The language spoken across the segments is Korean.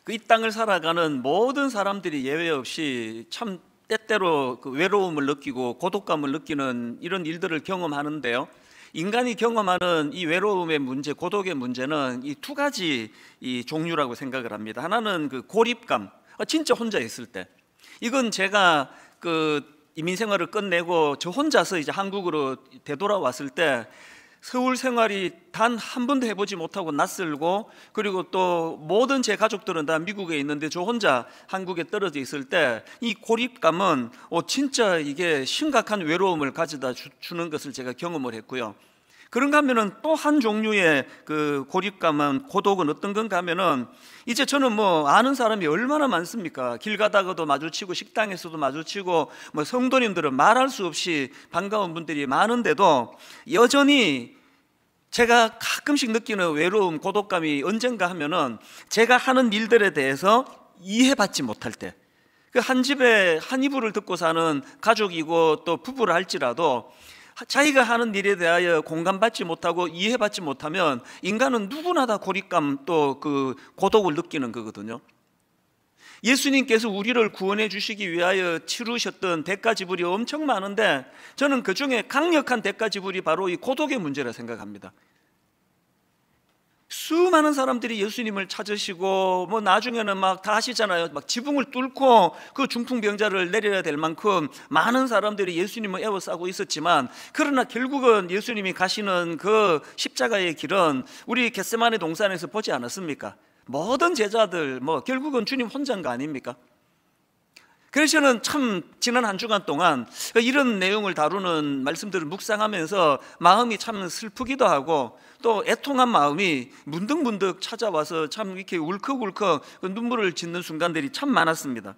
이 땅을 살아가는 모든 사람들이 예외 없이 참 때때로 그 외로움을 느끼고 고독감을 느끼는 이런 일들을 경험하는데요. 인간이 경험하는 이 외로움의 문제, 고독의 문제는 이 두 가지 이 종류라고 생각을 합니다. 하나는 그 고립감, 진짜 혼자 있을 때. 이건 제가 그 이민 생활을 끝내고 저 혼자서 이제 한국으로 되돌아왔을 때 서울 생활이 단 한 번도 해보지 못하고 낯설고, 그리고 또 모든 제 가족들은 다 미국에 있는데 저 혼자 한국에 떨어져 있을 때 이 고립감은 진짜 이게 심각한 외로움을 가져다 주는 것을 제가 경험을 했고요. 그런가 하면은 또 한 종류의 그 고립감은, 고독은 어떤 건가 하면은, 이제 저는 뭐 아는 사람이 얼마나 많습니까? 길 가다가도 마주치고 식당에서도 마주치고, 뭐 성도님들은 말할 수 없이 반가운 분들이 많은데도 여전히 제가 가끔씩 느끼는 외로움, 고독감이 언젠가 하면은 제가 하는 일들에 대해서 이해받지 못할 때, 그 한 집에 한 이불을 듣고 사는 가족이고 또 부부를 할지라도 자기가 하는 일에 대하여 공감받지 못하고 이해받지 못하면 인간은 누구나 다 고립감, 또 그 고독을 느끼는 거거든요. 예수님께서 우리를 구원해 주시기 위하여 치르셨던 대가 지불이 엄청 많은데, 저는 그 중에 강력한 대가 지불이 바로 이 고독의 문제라 생각합니다. 수많은 사람들이 예수님을 찾으시고, 뭐 나중에는 막 다 하시잖아요. 막 지붕을 뚫고 그 중풍병자를 내려야 될 만큼 많은 사람들이 예수님을 에워싸고 있었지만, 그러나 결국은 예수님이 가시는 그 십자가의 길은 우리 겟세마네 동산에서 보지 않았습니까? 모든 제자들 결국은 주님 혼자인 거 아닙니까? 그래서 저는 참 지난 한 주간 동안 이런 내용을 다루는 말씀들을 묵상하면서 마음이 참 슬프기도 하고, 또 애통한 마음이 문득문득 찾아와서 참 이렇게 울컥울컥 눈물을 짓는 순간들이 참 많았습니다.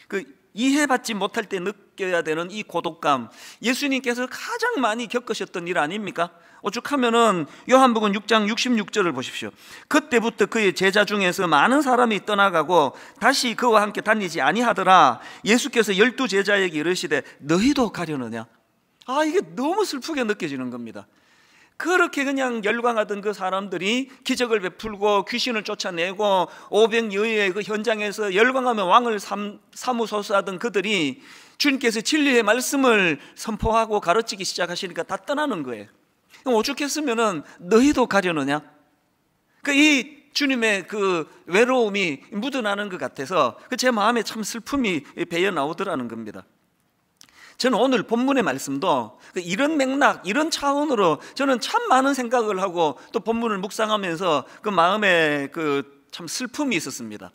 그 이해받지 못할 때 느껴야 되는 이 고독감, 예수님께서 가장 많이 겪으셨던 일 아닙니까? 오죽하면은 요한복음 6장 66절을 보십시오. 그때부터 그의 제자 중에서 많은 사람이 떠나가고 다시 그와 함께 다니지 아니하더라. 예수께서 12제자에게 이르시되 너희도 가려느냐? 이게 너무 슬프게 느껴지는 겁니다. 그렇게 그냥 열광하던 그 사람들이 기적을 베풀고 귀신을 쫓아내고 오병이어의 그 현장에서 열광하며 왕을 사무소서 하던 그들이 주님께서 진리의 말씀을 선포하고 가르치기 시작하시니까 다 떠나는 거예요. 오죽했으면은 너희도 가려느냐? 이 주님의 그 외로움이 묻어나는 것 같아서 제 마음에 참 슬픔이 배어 나오더라는 겁니다. 저는 오늘 본문의 말씀도 이런 맥락, 이런 차원으로 저는 참 많은 생각을 하고 또 본문을 묵상하면서 그 마음에 그 참 슬픔이 있었습니다.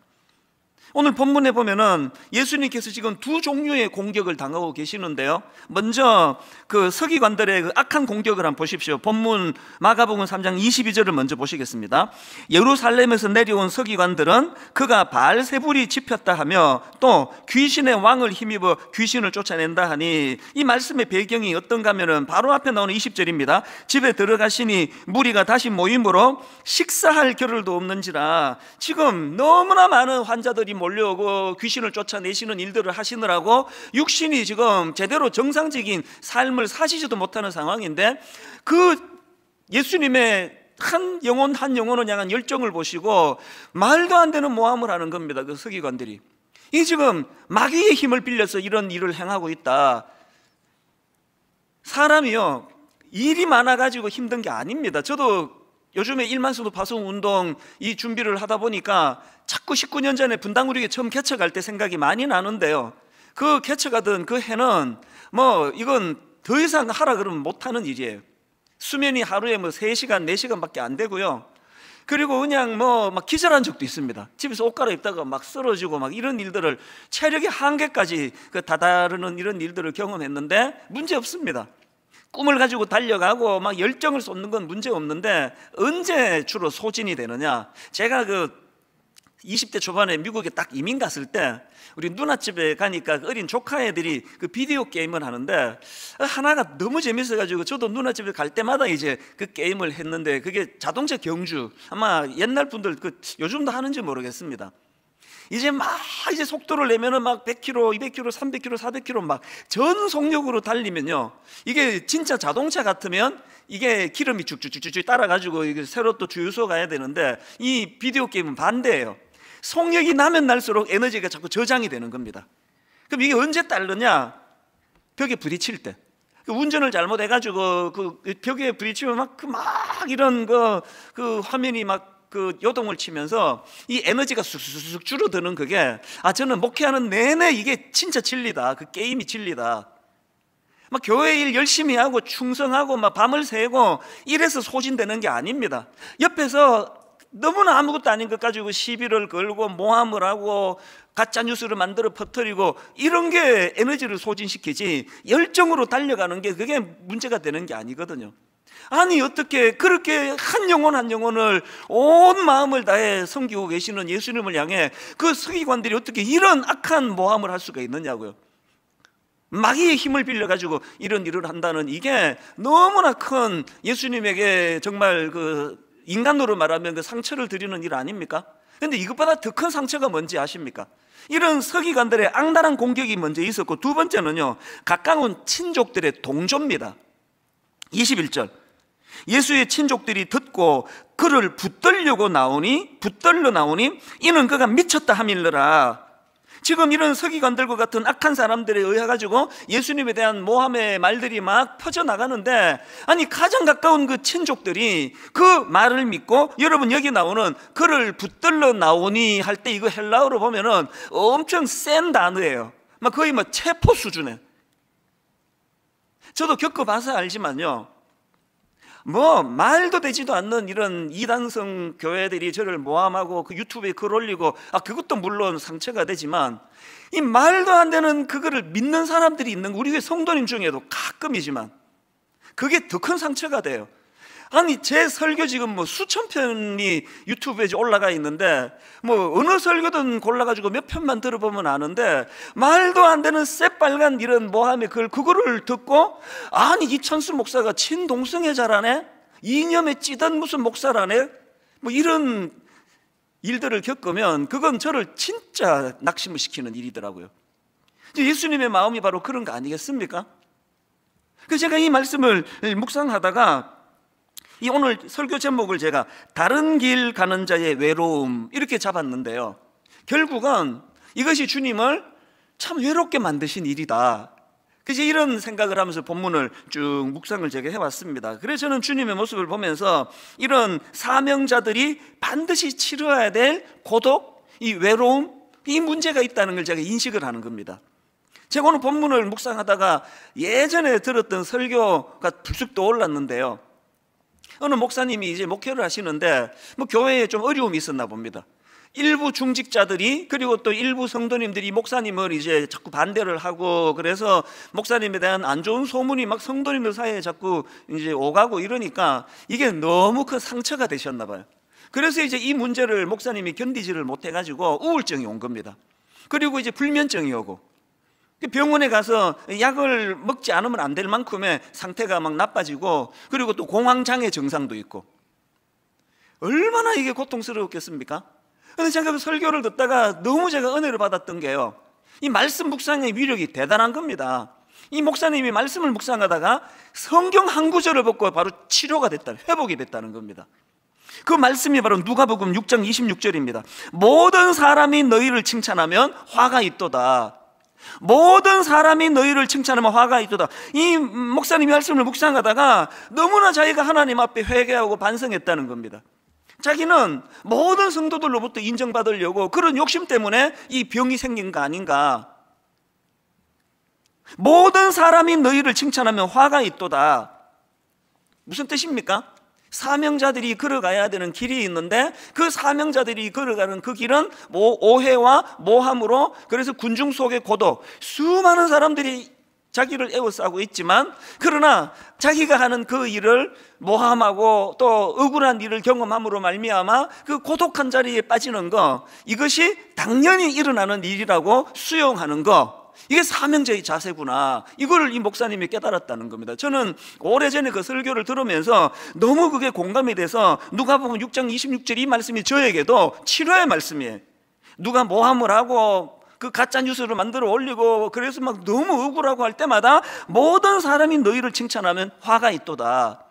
오늘 본문에 보면은 예수님께서 지금 두 종류의 공격을 당하고 계시는데요. 먼저 그 서기관들의 그 악한 공격을 한번 보십시오. 본문 마가복음 3장 22절을 먼저 보시겠습니다. 예루살렘에서 내려온 서기관들은 그가 바알세불이 집혔다 하며 또 귀신의 왕을 힘입어 귀신을 쫓아낸다 하니, 이 말씀의 배경이 어떤가 하면은 바로 앞에 나오는 20절입니다. 집에 들어가시니 무리가 다시 모임으로 식사할 겨를도 없는지라. 지금 너무나 많은 환자들이 몰려오고 귀신을 쫓아내시는 일들을 하시느라고 육신이 지금 제대로 정상적인 삶을 사시지도 못하는 상황인데, 그 예수님의 한 영혼 한 영혼을 향한 열정을 보시고 말도 안 되는 모함을 하는 겁니다. 그 서기관들이 이 지금 마귀의 힘을 빌려서 이런 일을 행하고 있다. 사람이요, 일이 많아가지고 힘든 게 아닙니다. 저도 요즘에 일만수도 파송 운동 이 준비를 하다 보니까 자꾸 19년 전에 분당구리에 처음 개척할 때 생각이 많이 나는데요. 그 개척하던 그 해는 이건 더 이상 하라 그러면 못하는 일이에요. 수면이 하루에 3시간, 4시간밖에 안 되고요. 그리고 그냥 막 기절한 적도 있습니다. 집에서 옷 갈아입다가 막 쓰러지고 막 이런 일들을, 체력의 한계까지 다다르는 이런 일들을 경험했는데 문제 없습니다. 꿈을 가지고 달려가고 막 열정을 쏟는 건 문제 없는데, 언제 주로 소진이 되느냐? 제가 20대 초반에 미국에 딱 이민 갔을 때 우리 누나집에 가니까 어린 조카 애들이 그 비디오 게임을 하는데, 하나가 너무 재밌어가지고 저도 누나집에 갈 때마다 이제 그 게임을 했는데, 그게 자동차 경주, 아마 옛날 분들 요즘도 하는지 모르겠습니다. 이제 속도를 내면은 막 100km, 200km, 300km, 400km 막 전속력으로 달리면요, 이게 진짜 자동차 같으면 이게 기름이 쭉쭉쭉쭉 따라가지고 이게 새로 또 주유소 가야 되는데, 이 비디오 게임은 반대예요. 속력이 나면 날수록 에너지가 자꾸 저장이 되는 겁니다. 그럼 이게 언제 따르냐? 벽에 부딪힐 때. 운전을 잘못해가지고 그 벽에 부딪히면 막 이런 그 화면이 막 요동을 치면서 이 에너지가 쑥쑥 줄어드는 그게, 저는 목회하는 내내 이게 진짜 진리다. 그 게임이 진리다. 막 교회 일 열심히 하고 충성하고 막 밤을 새고 이래서 소진되는 게 아닙니다. 옆에서 너무나 아무것도 아닌 것 가지고 시비를 걸고 모함을 하고 가짜 뉴스를 만들어 퍼뜨리고 이런 게 에너지를 소진시키지, 열정으로 달려가는 게 그게 문제가 되는 게 아니거든요. 아니 어떻게 그렇게 한 영혼 한 영혼을 온 마음을 다해 섬기고 계시는 예수님을 향해 그 서기관들이 어떻게 이런 악한 모함을 할 수가 있느냐고요. 마귀의 힘을 빌려가지고 이런 일을 한다는, 이게 너무나 큰 예수님에게 정말 인간으로 말하면 상처를 드리는 일 아닙니까? 그런데 이것보다 더 큰 상처가 뭔지 아십니까? 이런 서기관들의 악랄한 공격이 먼저 있었고, 두 번째는요, 가까운 친족들의 동조입니다. 21절, 예수의 친족들이 듣고 그를 붙들러 나오니 이는 그가 미쳤다 함일러라. 지금 이런 서기관들과 같은 악한 사람들에 의해 가지고 예수님에 대한 모함의 말들이 막 퍼져나가는데, 아니 가장 가까운 그 친족들이 그 말을 믿고, 여러분 여기 나오는 그를 붙들러 나오니 할 때 이거 헬라어로 보면은 엄청 센 단어예요. 막 거의 체포 수준에. 저도 겪어봐서 알지만요, 말도 되지도 않는 이런 이단성 교회들이 저를 모함하고 그 유튜브에 글 올리고, 그것도 물론 상처가 되지만, 이 말도 안 되는 그거를 믿는 사람들이 있는, 우리 교회 성도님 중에도 가끔이지만 그게 더 큰 상처가 돼요. 아니 제 설교 지금 수천 편이 유튜브에 올라가 있는데, 어느 설교든 골라가지고 몇 편만 들어보면 아는데, 말도 안 되는 새빨간 이런 모함의 그거를 듣고, 아니 이찬수 목사가 친동성애자라네, 이념에 찌든 무슨 목사라네, 이런 일들을 겪으면 그건 저를 진짜 낙심을 시키는 일이더라고요. 예수님의 마음이 바로 그런 거 아니겠습니까? 그래서 제가 이 말씀을 묵상하다가 이 오늘 설교 제목을 제가 다른 길 가는 자의 외로움 이렇게 잡았는데요, 결국은 이것이 주님을 참 외롭게 만드신 일이다. 그래서 이런 생각을 하면서 본문을 쭉 묵상을 제가 해왔습니다. 그래서 저는 주님의 모습을 보면서 이런 사명자들이 반드시 치러야 될 고독, 이 외로움, 이 문제가 있다는 걸 제가 인식을 하는 겁니다. 제가 오늘 본문을 묵상하다가 예전에 들었던 설교가 불쑥 떠올랐는데요, 어느 목사님이 이제 목회를 하시는데 교회에 좀 어려움이 있었나 봅니다. 일부 중직자들이, 그리고 또 일부 성도님들이 목사님을 이제 자꾸 반대를 하고, 그래서 목사님에 대한 안 좋은 소문이 막 성도님들 사이에 자꾸 이제 오가고 이러니까 이게 너무 큰 상처가 되셨나 봐요. 그래서 이제 이 문제를 목사님이 견디지를 못해가지고 우울증이 온 겁니다. 그리고 이제 불면증이 오고, 병원에 가서 약을 먹지 않으면 안 될 만큼의 상태가 막 나빠지고, 그리고 또 공황장애 증상도 있고, 얼마나 이게 고통스러웠겠습니까? 그런데 제가 그 설교를 듣다가 너무 제가 은혜를 받았던 게요, 이 말씀 묵상의 위력이 대단한 겁니다. 이 목사님이 말씀을 묵상하다가 성경 한 구절을 보고 바로 치료가 됐다, 회복이 됐다는 겁니다. 그 말씀이 바로 누가복음 6장 26절입니다. 모든 사람이 너희를 칭찬하면 화가 있도다. 모든 사람이 너희를 칭찬하면 화가 있도다. 이 목사님이 말씀을 묵상하다가 너무나 자기가 하나님 앞에 회개하고 반성했다는 겁니다. 자기는 모든 성도들로부터 인정받으려고 그런 욕심 때문에 이 병이 생긴 거 아닌가. 모든 사람이 너희를 칭찬하면 화가 있도다. 무슨 뜻입니까? 사명자들이 걸어가야 되는 길이 있는데, 그 사명자들이 걸어가는 그 길은 오해와 모함으로, 그래서 군중 속의 고독, 수많은 사람들이 자기를 에워싸고 있지만, 그러나 자기가 하는 그 일을 모함하고 또 억울한 일을 경험함으로 말미암아 그 고독한 자리에 빠지는 거, 이것이 당연히 일어나는 일이라고 수용하는 거, 이게 사명자의 자세구나. 이걸 이 목사님이 깨달았다는 겁니다. 저는 오래전에 그 설교를 들으면서 너무 그게 공감이 돼서 누가복음 6장 26절 이 말씀이 저에게도 치료의 말씀이에요. 누가 모함을 하고 그 가짜 뉴스를 만들어 올리고 그래서 막 너무 억울하고 할 때마다 모든 사람이 너희를 칭찬하면 화가 있도다.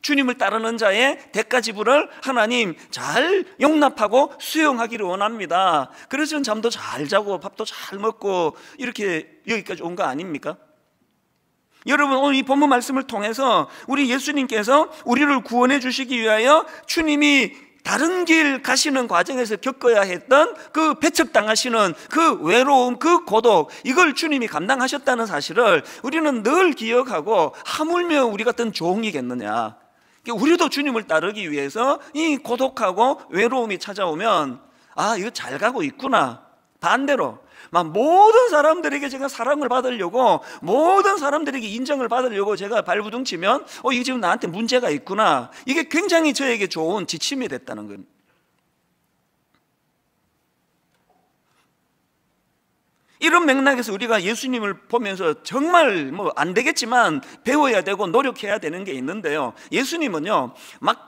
주님을 따르는 자의 대가 지불을 하나님 잘 용납하고 수용하기를 원합니다. 그래서 저는 잠도 잘 자고 밥도 잘 먹고 이렇게 여기까지 온 거 아닙니까? 여러분, 오늘 이 본문 말씀을 통해서 우리 예수님께서 우리를 구원해 주시기 위하여 주님이 다른 길 가시는 과정에서 겪어야 했던 그 배척당하시는 그 외로움, 그 고독, 이걸 주님이 감당하셨다는 사실을 우리는 늘 기억하고, 하물며 우리 같은 종이겠느냐. 우리도 주님을 따르기 위해서 이 고독하고 외로움이 찾아오면 아, 이거 잘 가고 있구나. 반대로 막 모든 사람들에게 제가 사랑을 받으려고, 모든 사람들에게 인정을 받으려고 제가 발부둥치면 이게 지금 나한테 문제가 있구나. 이게 굉장히 저에게 좋은 지침이 됐다는 겁니다. 이런 맥락에서 우리가 예수님을 보면서 정말 안 되겠지만 배워야 되고 노력해야 되는 게 있는데요. 예수님은요, 막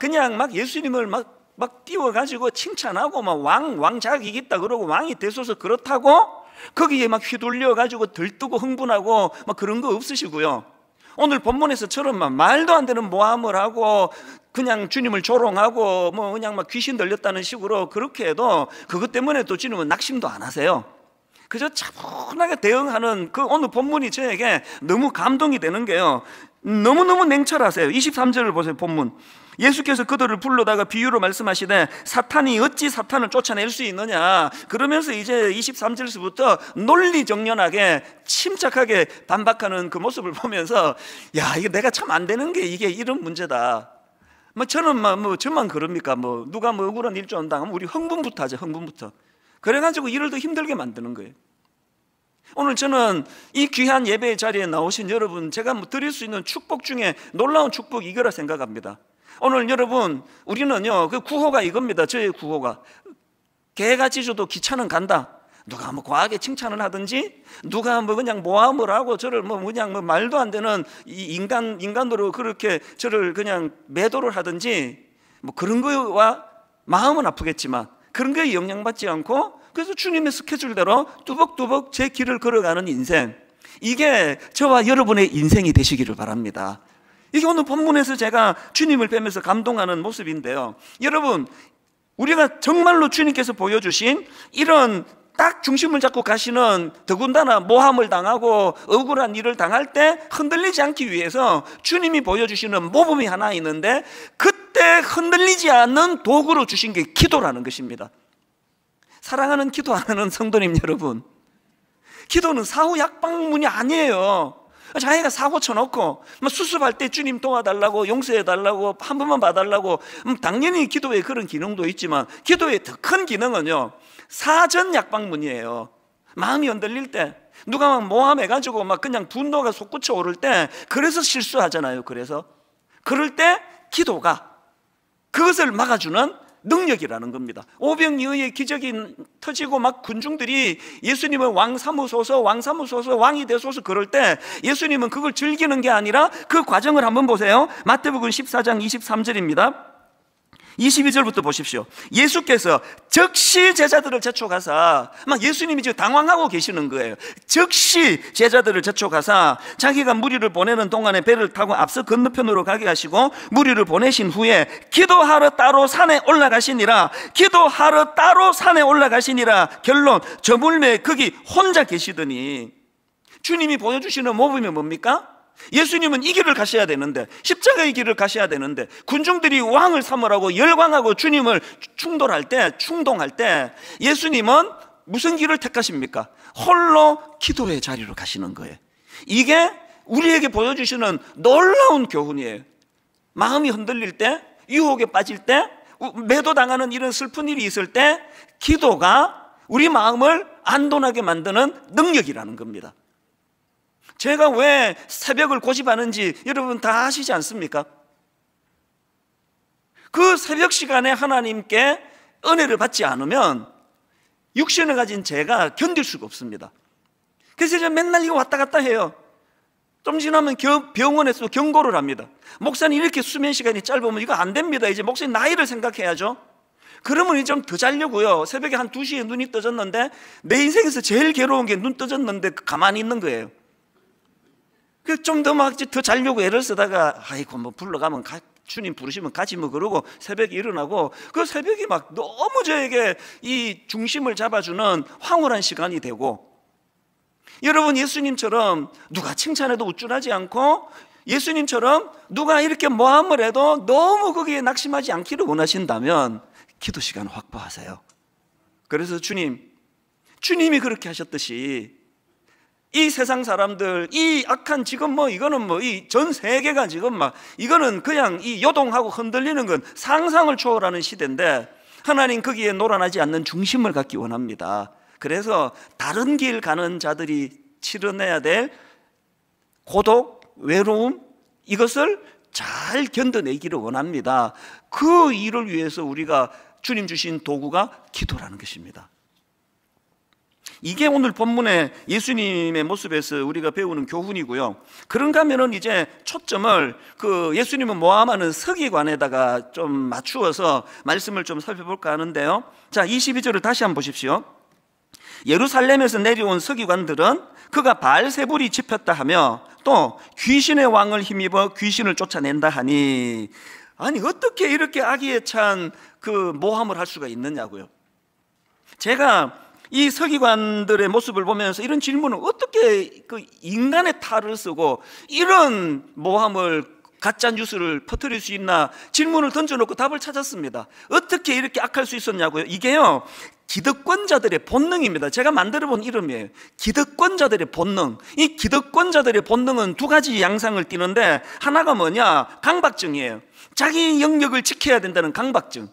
예수님을 막 띄워가지고 칭찬하고 왕 자격이 있다 그러고 왕이 되소서 그렇다고 거기에 막 휘둘려가지고 들뜨고 흥분하고 그런 거 없으시고요. 오늘 본문에서처럼 말도 안 되는 모함을 하고 그냥 주님을 조롱하고 그냥 귀신 들렸다는 식으로 그렇게 해도 그것 때문에 또 주님은 낙심도 안 하세요. 그저 차분하게 대응하는 그 오늘 본문이 저에게 너무 감동이 되는 게요, 너무너무 냉철하세요. 23절을 보세요. 본문, 예수께서 그들을 불러다가 비유로 말씀하시되 사탄이 어찌 사탄을 쫓아낼 수 있느냐. 그러면서 이제 23절에서부터 논리정연하게 침착하게 반박하는 그 모습을 보면서, 야, 이게 내가 참 안 되는 게 이게 이런 문제다. 저는 저만 그럽니까? 누가 억울한 일좀 당하면 우리 흥분부터 하죠. 흥분부터. 그래가지고 일을 더 힘들게 만드는 거예요. 오늘 저는 이 귀한 예배의 자리에 나오신 여러분, 제가 드릴 수 있는 축복 중에 놀라운 축복이 이거라 생각합니다. 오늘 여러분, 우리는요, 그 구호가 이겁니다. 저의 구호가, 개가 짖어도 기차는 간다. 누가 과하게 칭찬을 하든지, 누가 그냥 모함을 하고 저를 그냥 말도 안 되는 인간으로 그렇게 저를 그냥 매도를 하든지, 그런 거와 마음은 아프겠지만 그런 거에 영향받지 않고, 그래서 주님의 스케줄대로 뚜벅뚜벅 제 길을 걸어가는 인생, 이게 저와 여러분의 인생이 되시기를 바랍니다. 이게 오늘 본문에서 제가 주님을 뵈면서 감동하는 모습인데요. 여러분, 우리가 정말로 주님께서 보여주신 이런 딱 중심을 잡고 가시는, 더군다나 모함을 당하고 억울한 일을 당할 때 흔들리지 않기 위해서 주님이 보여주시는 모범이 하나 있는데, 그때 흔들리지 않는 도구로 주신 게 기도라는 것입니다. 사랑하는 기도하는 성도님 여러분, 기도는 사후 약방문이 아니에요. 자기가 사고 쳐놓고 수습할 때 주님 도와달라고, 용서해달라고, 한 번만 봐달라고, 당연히 기도에 그런 기능도 있지만 기도의 더 큰 기능은요, 사전 약방문이에요. 마음이 흔들릴 때, 누가 모함해가지고 그냥 분노가 솟구쳐 오를 때, 그래서 실수하잖아요. 그래서 그럴 때 기도가 그것을 막아주는 능력이라는 겁니다. 오병이어의 기적이 터지고 군중들이 예수님을 왕 삼으소서, 왕 삼으소서, 왕이 되소서 그럴 때 예수님은 그걸 즐기는 게 아니라 그 과정을 한번 보세요. 마태복음 14장 23절입니다 22절부터 보십시오. 예수께서 즉시 제자들을 제쳐가사, 예수님이 지금 당황하고 계시는 거예요. 즉시 제자들을 제쳐가사 자기가 무리를 보내는 동안에 배를 타고 앞서 건너편으로 가게 하시고, 무리를 보내신 후에 기도하러 따로 산에 올라가시니라. 기도하러 따로 산에 올라가시니라. 결론, 저물매 거기 혼자 계시더니. 주님이 보여주시는 모범이 뭡니까? 예수님은 이 길을 가셔야 되는데, 십자가의 길을 가셔야 되는데, 군중들이 왕을 삼으라고 열광하고 주님을 충동할 때 예수님은 무슨 길을 택하십니까? 홀로 기도의 자리로 가시는 거예요. 이게 우리에게 보여주시는 놀라운 교훈이에요. 마음이 흔들릴 때, 유혹에 빠질 때, 매도당하는 이런 슬픈 일이 있을 때 기도가 우리 마음을 안돈하게 만드는 능력이라는 겁니다. 제가 왜 새벽을 고집하는지 여러분 다 아시지 않습니까? 그 새벽 시간에 하나님께 은혜를 받지 않으면 육신을 가진 제가 견딜 수가 없습니다. 그래서 제가 맨날 이거 왔다 갔다 해요. 좀 지나면 병원에서 경고를 합니다. 목사님, 이렇게 수면 시간이 짧으면 이거 안 됩니다. 이제 목사님 나이를 생각해야죠. 그러면 이제 좀 더 자려고요. 새벽에 한 2시에 눈이 떠졌는데, 내 인생에서 제일 괴로운 게 눈 떠졌는데 가만히 있는 거예요. 좀 더 자려고 애를 쓰다가, 아이고 불러가면 주님 부르시면 가지 뭐 그러고 새벽에 일어나고 그 새벽이 막 너무 저에게 이 중심을 잡아주는 황홀한 시간이 되고, 여러분 예수님처럼 누가 칭찬해도 우쭐하지 않고 예수님처럼 누가 이렇게 모함을 해도 너무 거기에 낙심하지 않기를 원하신다면 기도 시간 확보하세요. 그래서 주님이 그렇게 하셨듯이 이 세상 사람들, 이 악한 지금 뭐 이거는 뭐 이 전 세계가 지금 막 이거는 그냥 이 요동하고 흔들리는 건 상상을 초월하는 시대인데 하나님 거기에 놀아나지 않는 중심을 갖기 원합니다. 그래서 다른 길 가는 자들이 치러내야 될 고독, 외로움, 이것을 잘 견뎌내기를 원합니다. 그 일을 위해서 우리가 주님 주신 도구가 기도라는 것입니다. 이게 오늘 본문의 예수님의 모습에서 우리가 배우는 교훈이고요. 그런가 하면은 이제 초점을 그 예수님은 모함하는 서기관에다가 좀 맞추어서 말씀을 좀 살펴볼까 하는데요. 자, 22절을 다시 한번 보십시오. 예루살렘에서 내려온 서기관들은 그가 바알세불이 집혔다 하며 또 귀신의 왕을 힘입어 귀신을 쫓아낸다 하니, 아니 어떻게 이렇게 악의에 찬 그 모함을 할 수가 있느냐고요. 제가 이 서기관들의 모습을 보면서 이런 질문을 어떻게 그 인간의 탈을 쓰고 이런 모함을 가짜 뉴스를 퍼뜨릴 수 있나 질문을 던져놓고 답을 찾았습니다. 어떻게 이렇게 악할 수 있었냐고요. 이게요 기득권자들의 본능입니다. 제가 만들어본 이름이에요. 기득권자들의 본능. 이 기득권자들의 본능은 두 가지 양상을 띠는데 하나가 뭐냐, 강박증이에요. 자기 영역을 지켜야 된다는 강박증.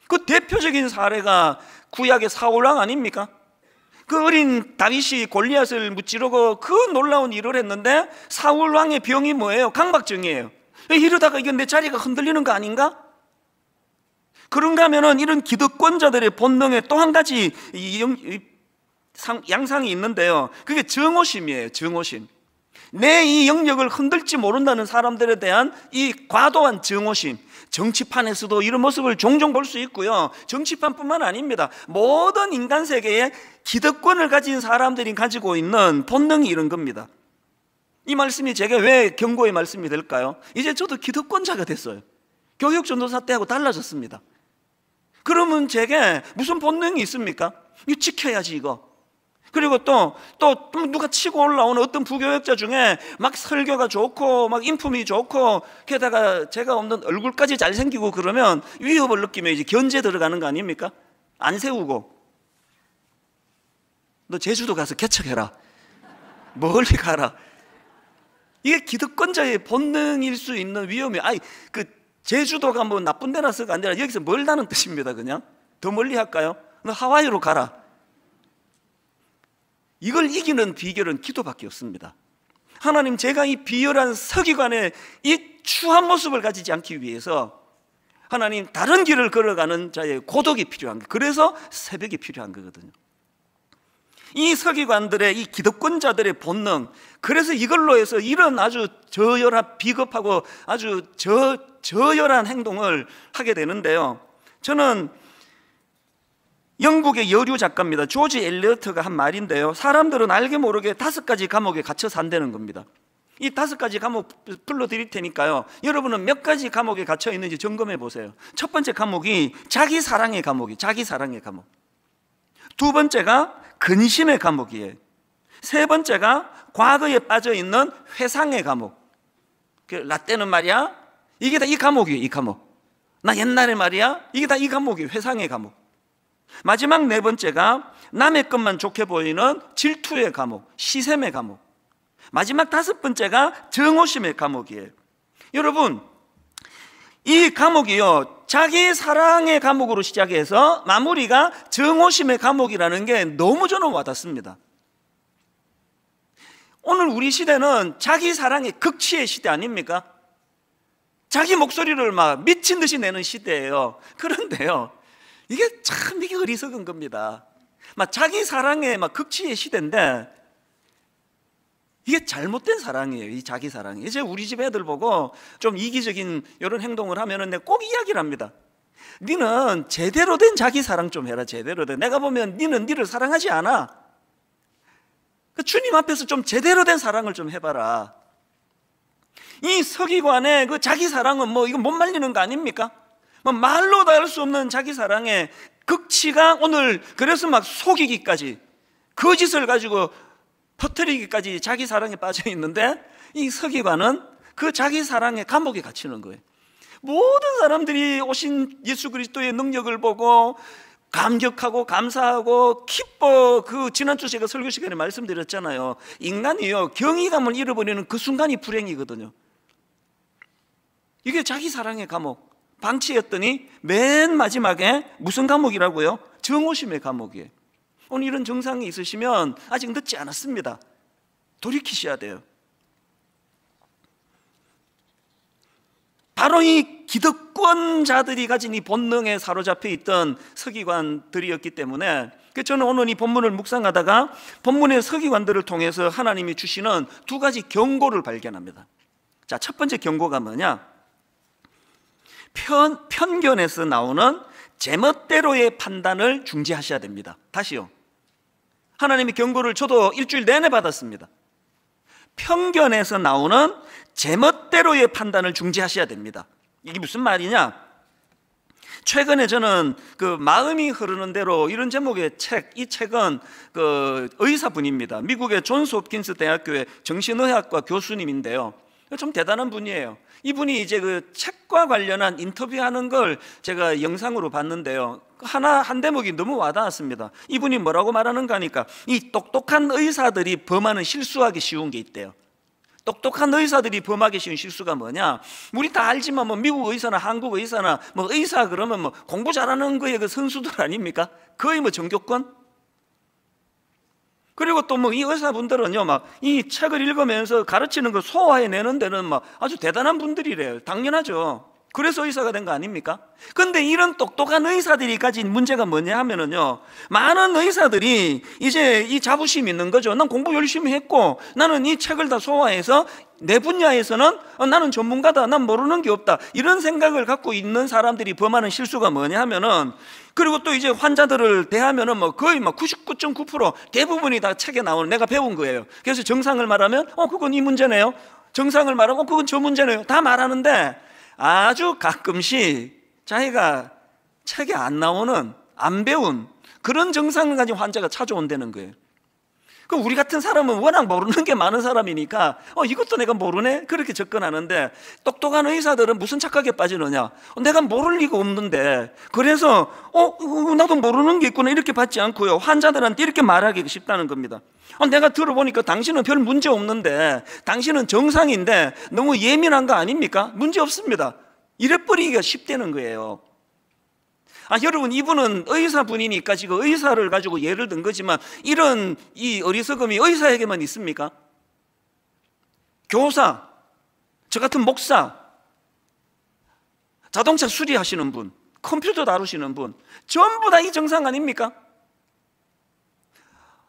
그 대표적인 사례가 구약의 사울왕 아닙니까? 그 어린 다윗이 골리앗을 무찌르고 그 놀라운 일을 했는데 사울왕의 병이 뭐예요? 강박증이에요. 이러다가 이게 내 자리가 흔들리는 거 아닌가? 그런가 하면은 이런 기득권자들의 본능에 또 한 가지 양상이 있는데요. 그게 정오심이에요. 정오심. 내 이 영역을 흔들지 모른다는 사람들에 대한 이 과도한 정오심. 정치판에서도 이런 모습을 종종 볼 수 있고요. 정치판뿐만 아닙니다. 모든 인간 세계에 기득권을 가진 사람들이 가지고 있는 본능이 이런 겁니다. 이 말씀이 제게 왜 경고의 말씀이 될까요? 이제 저도 기득권자가 됐어요. 교육 전도사 때하고 달라졌습니다. 그러면 제게 무슨 본능이 있습니까? 이거 지켜야지 이거. 그리고 또 누가 치고 올라오는 어떤 부교역자 중에 막 설교가 좋고 막 인품이 좋고 게다가 제가 없는 얼굴까지 잘생기고 그러면 위협을 느끼면 이제 견제 들어가는 거 아닙니까? 안 세우고 너 제주도 가서 개척해라, 멀리 가라. 이게 기득권자의 본능일 수 있는 위험이, 그 제주도가 뭐 나쁜 데라서가 아니라 여기서 멀다는 뜻입니다. 그냥 더 멀리 할까요? 너 하와이로 가라. 이걸 이기는 비결은 기도밖에 없습니다. 하나님, 제가 이 비열한 서기관의 이 추한 모습을 가지지 않기 위해서 하나님 다른 길을 걸어가는 자의 고독이 필요한 거예요. 그래서 새벽이 필요한 거거든요. 이 서기관들의 이 기득권자들의 본능, 그래서 이걸로 해서 이런 아주 저열한 비겁하고 아주 저열한 행동을 하게 되는데요. 저는 영국의 여류 작가입니다. 조지 엘리어트가 한 말인데요. 사람들은 알게 모르게 5가지 감옥에 갇혀 산다는 겁니다. 이 5가지 감옥 불러드릴 테니까요. 여러분은 몇 가지 감옥에 갇혀 있는지 점검해 보세요. 첫 번째 감옥이 자기 사랑의 감옥이, 자기 사랑의 감옥. 두 번째가 근심의 감옥이에요. 세 번째가 과거에 빠져 있는 회상의 감옥. 라떼는 말이야, 이게 다 이 감옥이에요. 이 감옥. 나 옛날에 말이야, 이게 다 이 감옥이에요. 회상의 감옥. 마지막 네 번째가 남의 것만 좋게 보이는 질투의 감옥, 시샘의 감옥. 마지막 5번째가 정오심의 감옥이에요. 여러분, 이 감옥이요, 자기 사랑의 감옥으로 시작해서 마무리가 정오심의 감옥이라는 게 너무 저는 와닿습니다. 오늘 우리 시대는 자기 사랑의 극치의 시대 아닙니까? 자기 목소리를 막 미친 듯이 내는 시대예요. 그런데요, 이게 어리석은 겁니다. 막 자기 사랑의 막 극치의 시대인데 이게 잘못된 사랑이에요. 이 자기 사랑이. 이제 우리 집 애들 보고 좀 이기적인 이런 행동을 하면은 내가 꼭 이야기를 합니다. 니는 제대로 된 자기 사랑 좀 해라. 제대로 된. 내가 보면 니는 니를 사랑하지 않아. 주님 앞에서 좀 제대로 된 사랑을 좀 해봐라. 이 서기관의 그 자기 사랑은 뭐 이거 못 말리는 거 아닙니까? 뭐 말로 다 할 수 없는 자기 사랑의 극치가 오늘 그래서 막 속이기까지 거짓을 가지고 퍼뜨리기까지 자기 사랑에 빠져 있는데 이 서기관은 그 자기 사랑의 감옥에 갇히는 거예요. 모든 사람들이 오신 예수 그리스도의 능력을 보고 감격하고 감사하고 기뻐. 그 지난주 제가 설교 시간에 말씀드렸잖아요. 인간이요 경이감을 잃어버리는 그 순간이 불행이거든요. 이게 자기 사랑의 감옥 방치했더니 맨 마지막에 무슨 감옥이라고요? 정오심의 감옥이에요. 오늘 이런 증상이 있으시면 아직 늦지 않았습니다. 돌이키셔야 돼요. 바로 이 기득권자들이 가진 이 본능에 사로잡혀 있던 서기관들이었기 때문에 저는 오늘 이 본문을 묵상하다가 본문의 서기관들을 통해서 하나님이 주시는 두 가지 경고를 발견합니다. 자, 첫 번째 경고가 뭐냐? 편견에서 나오는 제멋대로의 판단을 중지하셔야 됩니다. 다시요. 하나님의 경고를 저도 일주일 내내 받았습니다. 편견에서 나오는 제멋대로의 판단을 중지하셔야 됩니다. 이게 무슨 말이냐? 최근에 저는 그 마음이 흐르는 대로 이런 제목의 책, 이 책은 그 의사분입니다. 미국의 존스 홉킨스 대학교의 정신의학과 교수님인데요. 좀 대단한 분이에요. 이분이 이제 그 책과 관련한 인터뷰하는 걸 제가 영상으로 봤는데요. 한 대목이 너무 와닿았습니다. 이분이 뭐라고 말하는가 하니까 이 똑똑한 의사들이 범하는 실수하기 쉬운 게 있대요. 똑똑한 의사들이 범하기 쉬운 실수가 뭐냐? 우리 다 알지만 뭐 미국 의사나 한국 의사나 뭐 의사 그러면 뭐 공부 잘하는 거에 그 선수들 아닙니까? 거의 뭐 전교권? 그리고 또 뭐 이 의사분들은요 막 이 책을 읽으면서 가르치는 걸 소화해내는 데는 막 아주 대단한 분들이래요. 당연하죠. 그래서 의사가 된 거 아닙니까? 근데 이런 똑똑한 의사들이 가진 문제가 뭐냐 하면은요, 많은 의사들이 이제 이 자부심이 있는 거죠. 난 공부 열심히 했고 나는 이 책을 다 소화해서 내 분야에서는 나는 전문가다, 난 모르는 게 없다, 이런 생각을 갖고 있는 사람들이 범하는 실수가 뭐냐 하면은, 그리고 또 이제 환자들을 대하면은 뭐 거의 막 99.9% 대부분이 다 책에 나오는 내가 배운 거예요. 그래서 정상을 말하면 그건 이 문제네요, 정상을 말하면 그건 저 문제네요, 다 말하는데 아주 가끔씩 자기가 책에 안 나오는, 안 배운 그런 증상을 가진 환자가 찾아온다는 거예요. 그럼 우리 같은 사람은 워낙 모르는 게 많은 사람이니까 이것도 내가 모르네? 그렇게 접근하는데, 똑똑한 의사들은 무슨 착각에 빠지느냐? 내가 모를 리가 없는데, 그래서 나도 모르는 게 있구나 이렇게 받지 않고요, 환자들한테 이렇게 말하기 쉽다는 겁니다. 내가 들어보니까 당신은 별 문제 없는데, 당신은 정상인데 너무 예민한 거 아닙니까? 문제 없습니다, 이래버리기가 쉽다는 거예요. 여러분, 이분은 의사분이니까 지금 의사를 가지고 예를 든 거지만 이런 이 어리석음이 의사에게만 있습니까? 교사, 저 같은 목사, 자동차 수리하시는 분, 컴퓨터 다루시는 분, 전부 다 이 정상 아닙니까?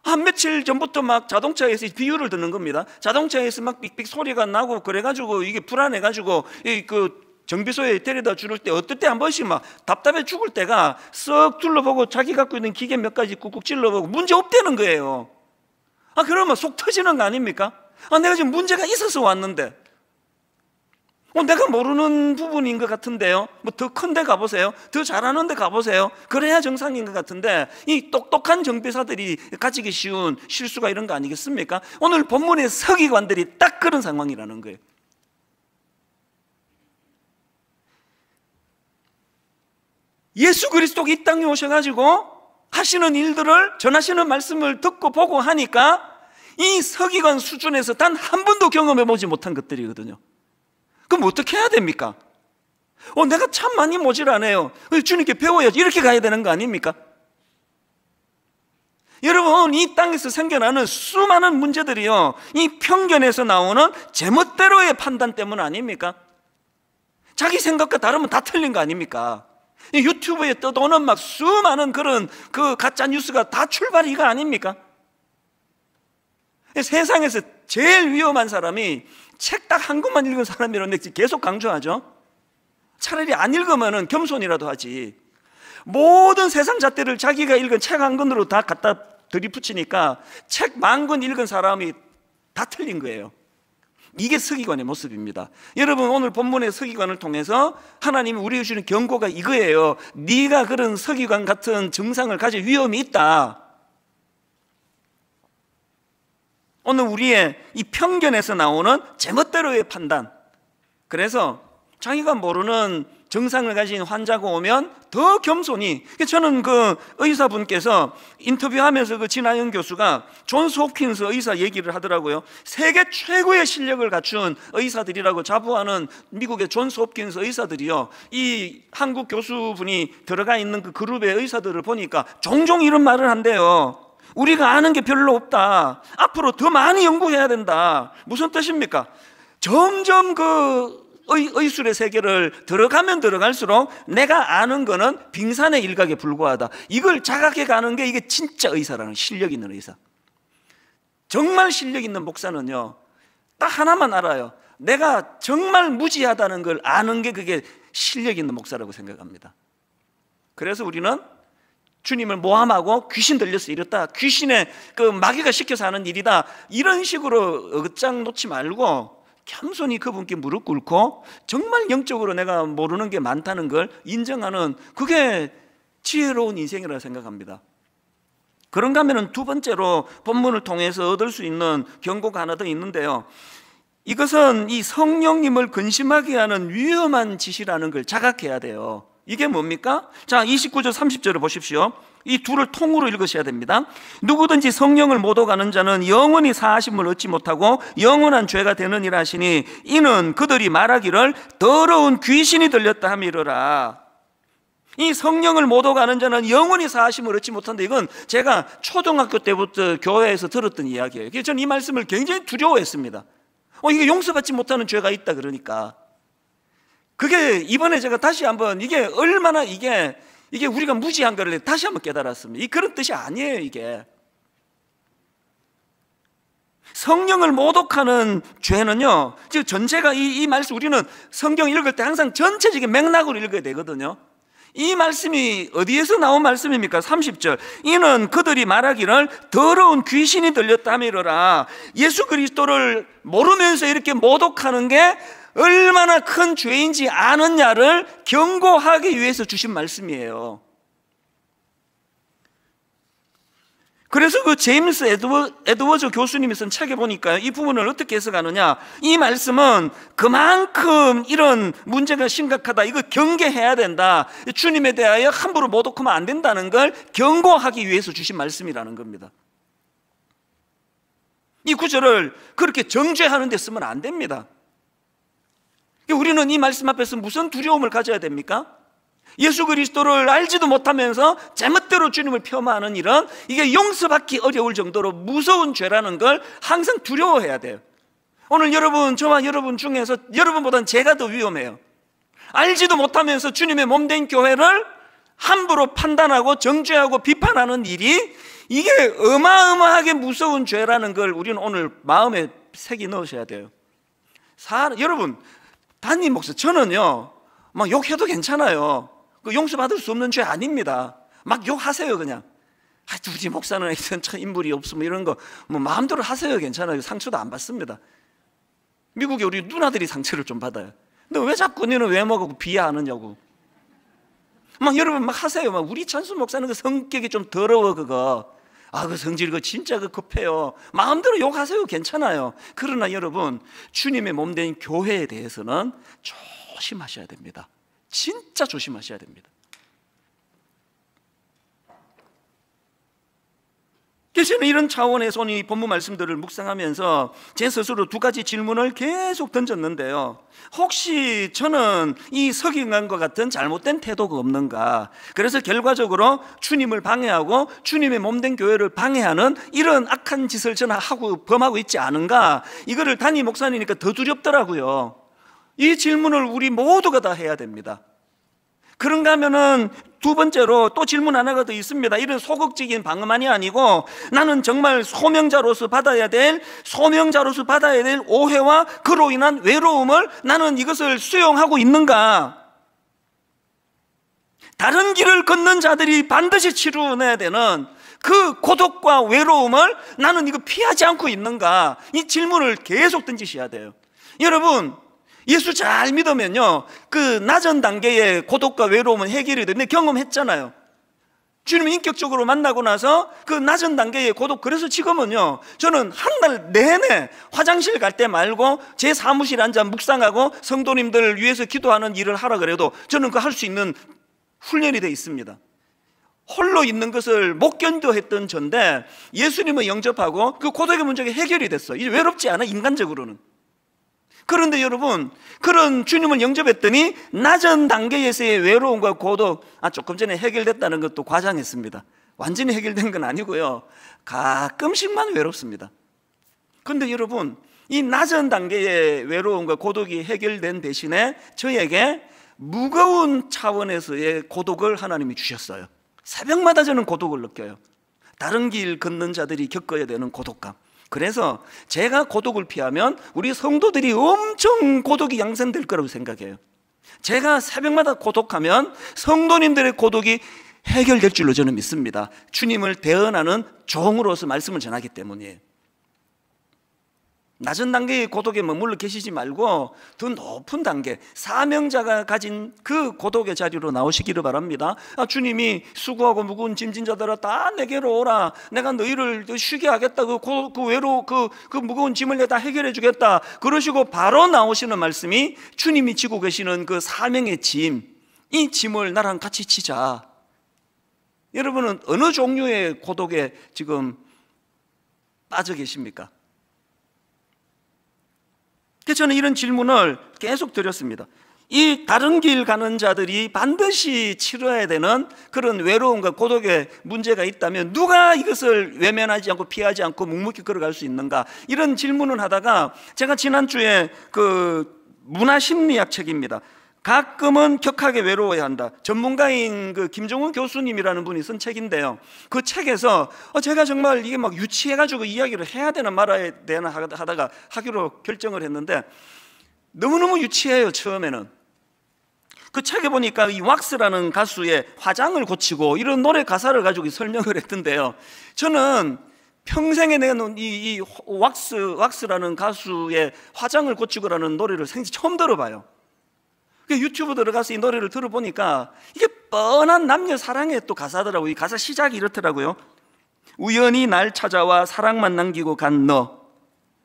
한 며칠 전부터 막 자동차에서 비유를 듣는 겁니다. 자동차에서 막 삑삑 소리가 나고 그래가지고 이게 불안해가지고 그 정비소에 데려다 줄 때 어떨 때 한 번씩 막 답답해 죽을 때가 쓱 둘러보고 자기 갖고 있는 기계 몇 가지 꾹꾹 찔러보고 문제 없다는 거예요. 그러면 속 터지는 거 아닙니까? 내가 지금 문제가 있어서 왔는데 내가 모르는 부분인 것 같은데요, 뭐 더 큰 데 가보세요, 더 잘하는 데 가보세요, 그래야 정상인 것 같은데, 이 똑똑한 정비사들이 가지기 쉬운 실수가 이런 거 아니겠습니까? 오늘 본문의 서기관들이 딱 그런 상황이라는 거예요. 예수 그리스도가 이 땅에 오셔가지고 하시는 일들을, 전하시는 말씀을 듣고 보고 하니까 이 서기관 수준에서 단 한 번도 경험해보지 못한 것들이거든요. 그럼 어떻게 해야 됩니까? 내가 참 많이 모질하네요, 주님께 배워야지, 이렇게 가야 되는 거 아닙니까? 여러분, 이 땅에서 생겨나는 수많은 문제들이요, 이 편견에서 나오는 제멋대로의 판단 때문 아닙니까? 자기 생각과 다르면 다 틀린 거 아닙니까? 유튜브에 떠도는 막 수많은 그런 그 가짜 뉴스가 다 출발이 이거 아닙니까? 세상에서 제일 위험한 사람이 책 딱 한 권만 읽은 사람이라는데 계속 강조하죠. 차라리 안 읽으면 겸손이라도 하지. 모든 세상 잣대를 자기가 읽은 책 한 권으로 다 갖다 들이붙이니까 책 10,000권 읽은 사람이 다 틀린 거예요. 이게 서기관의 모습입니다. 여러분, 오늘 본문의 서기관을 통해서 하나님이 우리에게 주는 경고가 이거예요. 네가 그런 서기관 같은 증상을 가질 위험이 있다. 오늘 우리의 이 편견에서 나오는 제멋대로의 판단, 그래서 자기가 모르는 증상을 가진 환자가 오면 더 겸손히, 저는 그 의사분께서 인터뷰하면서 그 진아영 교수가 존스 홉킨스 의사 얘기를 하더라고요. 세계 최고의 실력을 갖춘 의사들이라고 자부하는 미국의 존스 홉킨스 의사들이요, 이 한국 교수분이 들어가 있는 그 그룹의 의사들을 보니까 종종 이런 말을 한대요. 우리가 아는 게 별로 없다. 앞으로 더 많이 연구해야 된다. 무슨 뜻입니까? 점점 그 의술의 세계를 들어가면 들어갈수록 내가 아는 거는 빙산의 일각에 불과하다. 이걸 자각해 가는 게 이게 진짜 의사라는, 실력 있는 의사. 정말 실력 있는 목사는요, 딱 하나만 알아요. 내가 정말 무지하다는 걸 아는 게 그게 실력 있는 목사라고 생각합니다. 그래서 우리는 주님을 모함하고 귀신 들려서 이렇다, 귀신의 그 마귀가 시켜서 하는 일이다, 이런 식으로 어긋장 놓지 말고 겸손히 그분께 무릎 꿇고 정말 영적으로 내가 모르는 게 많다는 걸 인정하는, 그게 지혜로운 인생이라고 생각합니다. 그런가 하면 두 번째로 본문을 통해서 얻을 수 있는 경고가 하나 더 있는데요, 이것은 이 성령님을 근심하게 하는 위험한 짓이라는 걸 자각해야 돼요. 이게 뭡니까? 자, 29절 30절을 보십시오. 이 둘을 통으로 읽으셔야 됩니다. 누구든지 성령을 못 오가는 자는 영원히 사하심을 얻지 못하고 영원한 죄가 되느니라 하시니, 이는 그들이 말하기를 더러운 귀신이 들렸다 함이러라. 이 성령을 못 오가는 자는 영원히 사하심을 얻지 못한다. 이건 제가 초등학교 때부터 교회에서 들었던 이야기예요. 그래서 저는 이 말씀을 굉장히 두려워했습니다. 이게 용서받지 못하는 죄가 있다 그러니까. 그게 이번에 제가 다시 한번 이게 얼마나 이게 우리가 무지한 거를 다시 한번 깨달았습니다. 그런 뜻이 아니에요. 이게 성령을 모독하는 죄는요, 즉 전체가 이 말씀, 우리는 성경 읽을 때 항상 전체적인 맥락으로 읽어야 되거든요. 이 말씀이 어디에서 나온 말씀입니까? 30절, 이는 그들이 말하기를 더러운 귀신이 들렸다 하미러라. 예수 그리스도를 모르면서 이렇게 모독하는 게 얼마나 큰 죄인지 아느냐를 경고하기 위해서 주신 말씀이에요. 그래서 그 제임스 에드워즈 교수님이 쓴 책에 보니까 이 부분을 어떻게 해석하느냐, 이 말씀은 그만큼 이런 문제가 심각하다, 이거 경계해야 된다, 주님에 대하여 함부로 모독하면 안 된다는 걸 경고하기 위해서 주신 말씀이라는 겁니다. 이 구절을 그렇게 정죄하는 데 쓰면 안 됩니다. 우리는 이 말씀 앞에서 무슨 두려움을 가져야 됩니까? 예수 그리스도를 알지도 못하면서 제멋대로 주님을 폄하하는 일은 이게 용서받기 어려울 정도로 무서운 죄라는 걸 항상 두려워해야 돼요. 오늘 여러분, 저와 여러분 중에서 여러분보다는 제가 더 위험해요. 알지도 못하면서 주님의 몸된 교회를 함부로 판단하고 정죄하고 비판하는 일이, 이게 어마어마하게 무서운 죄라는 걸 우리는 오늘 마음에 새겨 넣으셔야 돼요. 여러분, 담임 목사, 저는요 막 욕해도 괜찮아요. 그 용서받을 수 없는 죄 아닙니다. 막 욕하세요. 그냥 우리 목사는 하여튼 참 인물이 없으면 이런 거 뭐 마음대로 하세요. 괜찮아요. 상처도 안 받습니다. 미국에 우리 누나들이 상처를 좀 받아요. 근데 왜 자꾸 너는 외모하고 비하하느냐고 막 여러분 막 하세요. 막 우리 찬수 목사는 그 성격이 좀 더러워, 그거 그 성질 그 진짜 그 급해요. 마음대로 욕하세요. 괜찮아요. 그러나 여러분, 주님의 몸된 교회에 대해서는 조심하셔야 됩니다. 진짜 조심하셔야 됩니다. 그래서 저는 이런 차원에서 이 본문 말씀들을 묵상하면서 제 스스로 두 가지 질문을 계속 던졌는데요, 혹시 저는 이 서기관과 같은 잘못된 태도가 없는가? 그래서 결과적으로 주님을 방해하고 주님의 몸된 교회를 방해하는 이런 악한 짓을 저는 범하고 있지 않은가? 이거를 담임 목사님이니까 더 두렵더라고요. 이 질문을 우리 모두가 다 해야 됩니다. 그런가 하면은 두 번째로 또 질문 하나가 더 있습니다. 이런 소극적인 방어만이 아니고, 나는 정말 소명자로서 받아야 될 오해와 그로 인한 외로움을 나는 이것을 수용하고 있는가? 다른 길을 걷는 자들이 반드시 치루내야 되는 그 고독과 외로움을 나는 이거 피하지 않고 있는가? 이 질문을 계속 던지셔야 돼요. 여러분, 예수 잘 믿으면요, 그 낮은 단계의 고독과 외로움은 해결이 되는데 경험했잖아요. 주님을 인격적으로 만나고 나서 그 낮은 단계의 고독, 그래서 지금은요, 저는 한 달 내내 화장실 갈 때 말고 제 사무실에 앉아 묵상하고 성도님들 위해서 기도하는 일을 하라 그래도 저는 그 할 수 있는 훈련이 되어 있습니다. 홀로 있는 것을 못 견뎌했던 전데 예수님을 영접하고 그 고독의 문제가 해결이 됐어. 이제 외롭지 않아, 인간적으로는. 그런데 여러분, 그런 주님을 영접했더니 낮은 단계에서의 외로움과 고독, 조금 전에 해결됐다는 것도 과장했습니다. 완전히 해결된 건 아니고요, 가끔씩만 외롭습니다. 그런데 여러분, 이 낮은 단계의 외로움과 고독이 해결된 대신에 저에게 무거운 차원에서의 고독을 하나님이 주셨어요. 새벽마다 저는 고독을 느껴요. 다른 길 걷는 자들이 겪어야 되는 고독감. 그래서 제가 고독을 피하면 우리 성도들이 엄청 고독이 양산될 거라고 생각해요. 제가 새벽마다 고독하면 성도님들의 고독이 해결될 줄로 저는 믿습니다. 주님을 대언하는 종으로서 말씀을 전하기 때문이에요. 낮은 단계의 고독에 머물러 계시지 말고 더 높은 단계, 사명자가 가진 그 고독의 자리로 나오시기를 바랍니다. 주님이 수고하고 무거운 짐진 자들아 다 내게로 오라, 내가 너희를 쉬게 하겠다, 그 무거운 짐을 내가 다 해결해 주겠다, 그러시고 바로 나오시는 말씀이 주님이 지고 계시는 그 사명의 짐, 이 짐을 나랑 같이 지자. 여러분은 어느 종류의 고독에 지금 빠져 계십니까? 그래서 저는 이런 질문을 계속 드렸습니다. 이 다른 길 가는 자들이 반드시 치러야 되는 그런 외로움과 고독의 문제가 있다면 누가 이것을 외면하지 않고 피하지 않고 묵묵히 걸어갈 수 있는가? 이런 질문을 하다가 제가 지난주에 그 문화심리학 책입니다. 가끔은 격하게 외로워야 한다. 전문가인 그 김정훈 교수님이라는 분이 쓴 책인데요. 그 책에서 제가 정말 이게 막 유치해가지고 이야기를 해야 되나 말아야 되나 하다가 하기로 결정을 했는데 너무너무 유치해요, 처음에는. 그 책에 보니까 이 왁스라는 가수의 화장을 고치고 이런 노래 가사를 가지고 설명을 했던데요. 저는 평생에 내가 이 왁스라는 가수의 화장을 고치고라는 노래를 생전 처음 들어봐요. 유튜브 들어가서 이 노래를 들어보니까 이게 뻔한 남녀 사랑의 또 가사더라고요. 이 가사 시작이 이렇더라고요. 우연히 날 찾아와 사랑만 남기고 간 너,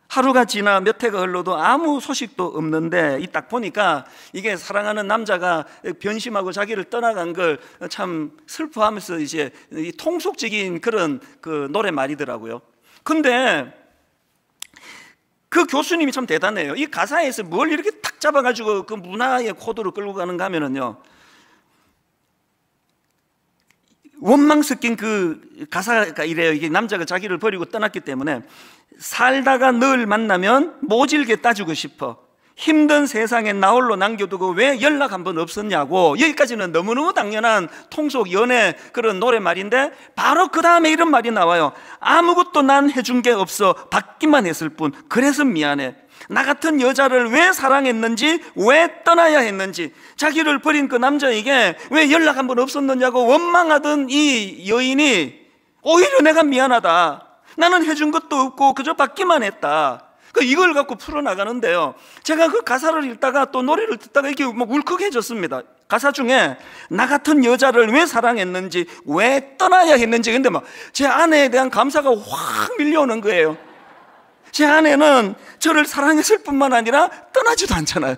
하루가 지나 몇 해가 흘러도 아무 소식도 없는데, 이 딱 보니까 이게 사랑하는 남자가 변심하고 자기를 떠나간 걸 참 슬퍼하면서 이제 이 통속적인 그런 그 노래말이더라고요. 근데 그 교수님이 참 대단해요. 이 가사에서 뭘 이렇게 탁 잡아가지고 그 문화의 코드로 끌고 가는가 하면은요, 원망 섞인 그 가사가 이래요. 이게 남자가 자기를 버리고 떠났기 때문에 살다가 널 만나면 모질게 따지고 싶어. 힘든 세상에 나 홀로 남겨두고 왜 연락 한 번 없었냐고. 여기까지는 너무너무 당연한 통속 연애 그런 노래말인데 바로 그 다음에 이런 말이 나와요. 아무것도 난 해준 게 없어. 받기만 했을 뿐. 그래서 미안해. 나 같은 여자를 왜 사랑했는지, 왜 떠나야 했는지, 자기를 버린 그 남자에게 왜 연락 한 번 없었느냐고 원망하던 이 여인이 오히려 내가 미안하다. 나는 해준 것도 없고 그저 받기만 했다. 이걸 갖고 풀어나가는데요, 제가 그 가사를 읽다가 또 노래를 듣다가 이렇게 막 울컥해졌습니다. 가사 중에 나 같은 여자를 왜 사랑했는지, 왜 떠나야 했는지, 근데 막 제 아내에 대한 감사가 확 밀려오는 거예요. 제 아내는 저를 사랑했을 뿐만 아니라 떠나지도 않잖아요.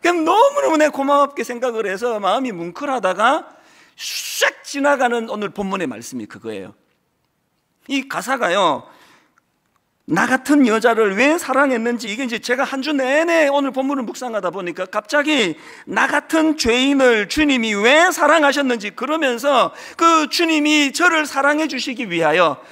그럼 너무너무 내 고맙게 생각을 해서 마음이 뭉클하다가 싹 지나가는 오늘 본문의 말씀이 그거예요. 이 가사가요, 나 같은 여자를 왜 사랑했는지, 이게 이제 제가 한 주 내내 오늘 본문을 묵상하다 보니까 갑자기 나 같은 죄인을 주님이 왜 사랑하셨는지, 그러면서 그 주님이 저를 사랑해 주시기 위하여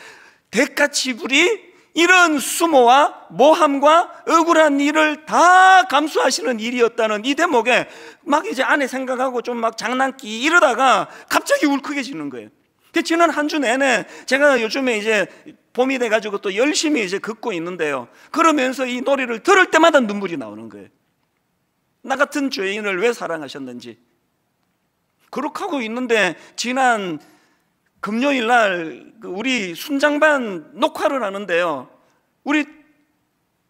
대가 지불이 이런 수모와 모함과 억울한 일을 다 감수하시는 일이었다는 이 대목에 막 이제 안에 생각하고 좀 막 장난기 이러다가 갑자기 울컥해지는 거예요. 지난 한 주 내내 제가 요즘에 이제 봄이 돼가지고 또 열심히 이제 걷고 있는데요, 그러면서 이 노래를 들을 때마다 눈물이 나오는 거예요. 나 같은 죄인을 왜 사랑하셨는지. 그렇게 하고 있는데 지난 금요일 날 우리 순장반 녹화를 하는데요, 우리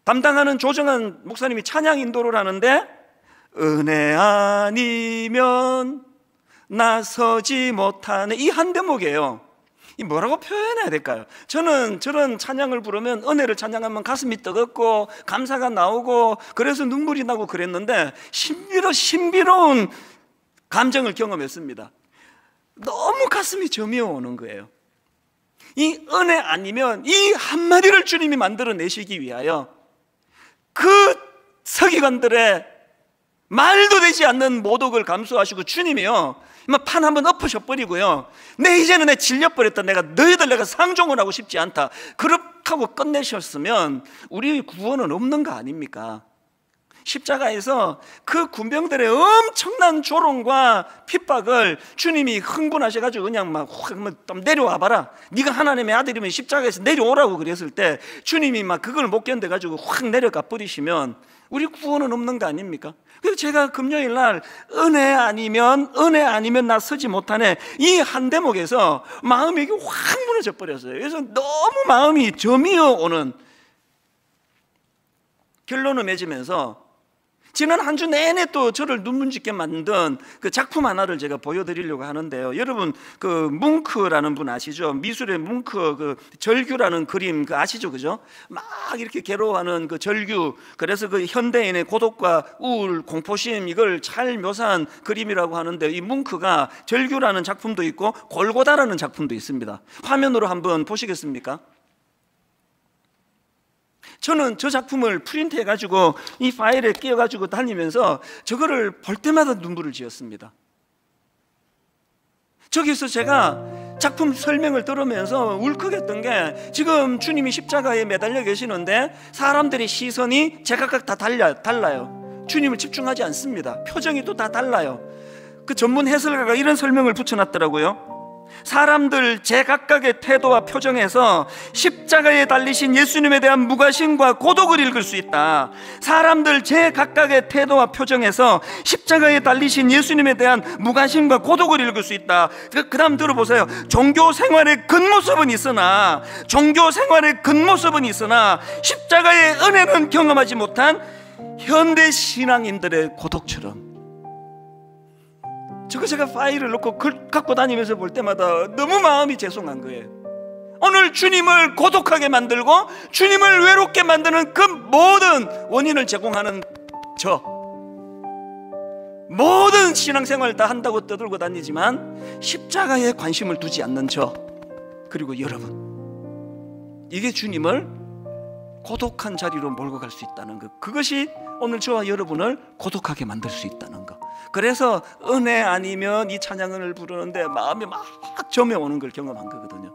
담당하는 조정한 목사님이 찬양 인도를 하는데 은혜 아니면 나서지 못하네, 이 한 대목이에요. 이 뭐라고 표현해야 될까요? 저는 저런 찬양을 부르면, 은혜를 찬양하면 가슴이 뜨겁고 감사가 나오고 그래서 눈물이 나고 그랬는데 신비로운 감정을 경험했습니다. 너무 가슴이 저미어 오는 거예요. 이 은혜 아니면, 이 한마디를 주님이 만들어내시기 위하여 그 서기관들의 말도 되지 않는 모독을 감수하시고 주님이요, 판 한번 엎으셔버리고요, 이제는 내 질려버렸다, 내가 상종을 하고 싶지 않다, 그렇다고 끝내셨으면 우리 구원은 없는 거 아닙니까? 십자가에서 그 군병들의 엄청난 조롱과 핍박을 주님이 흥분하셔가지고 그냥 좀 내려와 봐라, 네가 하나님의 아들이면 십자가에서 내려오라고 그랬을 때 주님이 그걸 못 견뎌가지고 확 내려가 버리시면 우리 구원은 없는 거 아닙니까? 그래서 제가 금요일 날 은혜 아니면 나 서지 못하네, 이 한 대목에서 마음이 확 무너져 버렸어요. 그래서 너무 마음이 저미어 오는, 결론을 맺으면서 지난 한 주 내내 또 저를 눈물 짓게 만든 그 작품 하나를 제가 보여드리려고 하는데요. 여러분 그 뭉크라는 분 아시죠? 미술의 뭉크, 그 절규라는 그림 그 아시죠? 그죠? 막 이렇게 괴로워하는 그 절규, 그래서 그 현대인의 고독과 우울, 공포심, 이걸 잘 묘사한 그림이라고 하는데, 이 뭉크가 절규라는 작품도 있고 골고다라는 작품도 있습니다. 화면으로 한번 보시겠습니까? 저는 저 작품을 프린트해가지고 이 파일에 끼워가지고 다니면서 저거를 볼 때마다 눈물을 지었습니다. 저기서 제가 작품 설명을 들으면서 울컥했던 게, 지금 주님이 십자가에 매달려 계시는데 사람들의 시선이 제각각 다 달라요. 주님을 집중하지 않습니다. 표정이 또 다 달라요. 그 전문 해설가가 이런 설명을 붙여놨더라고요. 사람들 제각각의 태도와 표정에서 십자가에 달리신 예수님에 대한 무관심과 고독을 읽을 수 있다. 사람들 제각각의 태도와 표정에서 십자가에 달리신 예수님에 대한 무관심과 고독을 읽을 수 있다. 그 다음 들어보세요. 종교 생활의 겉모습은 있으나 십자가의 은혜는 경험하지 못한 현대 신앙인들의 고독처럼. 저거 제가 파일을 놓고 갖고 다니면서 볼 때마다 너무 마음이 죄송한 거예요. 오늘 주님을 고독하게 만들고 주님을 외롭게 만드는 그 모든 원인을 제공하는 모든 신앙생활 다 한다고 떠들고 다니지만 십자가에 관심을 두지 않는 그리고 여러분, 이게 주님을 고독한 자리로 몰고 갈 수 있다는 것, 그것이 오늘 저와 여러분을 고독하게 만들 수 있다는 것. 그래서 은혜 아니면 이 찬양을 부르는데 마음이 막 점에 오는 걸 경험한 거거든요.